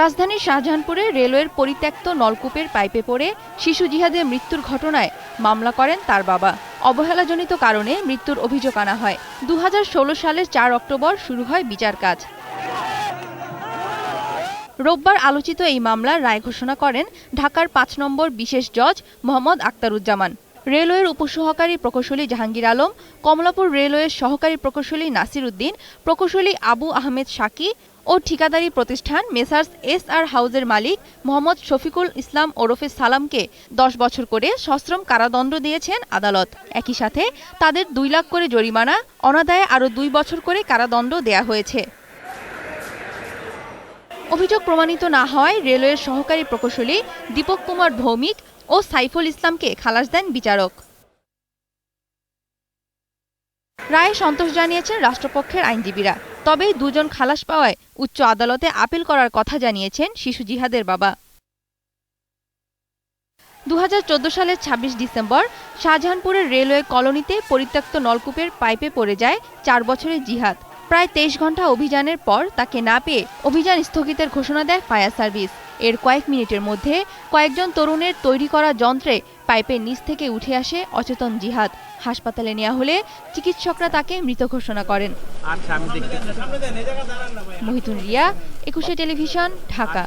রাজধানীর শাহজাহানপুরে রেলওয়ের পরিত্যক্ত নলকূপের পাইপে পড়ে শিশু জিহাদের মৃত্যুর ঘটনায় মামলা করেন তার বাবা। অবহেলাজনিত কারণে মৃত্যুর অভিযোগ আনা হয়। 2016 সালের 4 অক্টোবর শুরু হয় বিচার কাজ। রোববার আলোচিত এই মামলার রায় ঘোষণা করেন ঢাকার 5 নম্বর বিশেষ জজ মোহাম্মদ আখতারুজ্জামান। রেলওয়ের উপসহকারী প্রকৌশলী জাহাঙ্গীর আলম, কমলাপুর রেলওয়ের সহকারী প্রকৌশলী নাসির উদ্দিন, প্রকৌশলী আবু আহমেদ শাকি ও ঠিকাদারি প্রতিষ্ঠান মেসার্স এস.আর. হাউজের মালিক মোহাম্মদ শফিকুল ইসলাম ওরফে সালামকে 10 বছর করে সশ্রম কারাদণ্ড দিয়েছেন আদালত। একই সাথে তাদের 2 লাখ করে জরিমানা, অনাদায়ে আরও 2 বছর করে কারাদণ্ড দেয়া হয়েছে। অভিযোগ প্রমাণিত না হওয়ায় রেলওয়ের সহকারী প্রকৌশলী দীপক কুমার ভৌমিক ও সাইফুল ইসলামকে খালাস দেন বিচারক। রায়ে সন্তোষ জানিয়েছেন রাষ্ট্রপক্ষের আইনজীবীরা। তবে দুজন খালাস পাওয়ায় উচ্চ আদালতে আপিল করার কথা জানিয়েছেন শিশু জিহাদের বাবা। 2014 সালের 26 ডিসেম্বর শাহজাহানপুরের রেলওয়ে কলোনিতে পরিত্যক্ত নলকূপের পাইপে পড়ে যায় 4 বছরের জিহাদ। প্রায় 23 ঘন্টা অভিযানের পর তাকে না পেয়ে অভিযান স্থগিতের ঘোষণা দেয় ফায়ার সার্ভিস। এর কয়েক মিনিটের মধ্যে কয়েকজন তরুণের তৈরি করা যন্ত্রে পাইপের নিচ থেকে উঠে আসে অচেতন জিহাদ। হাসপাতালে নেওয়া হলে চিকিৎসকরা তাকে মৃত ঘোষণা করেন। মহিতুন রিয়া, 21 টেলিভিশন, ঢাকা।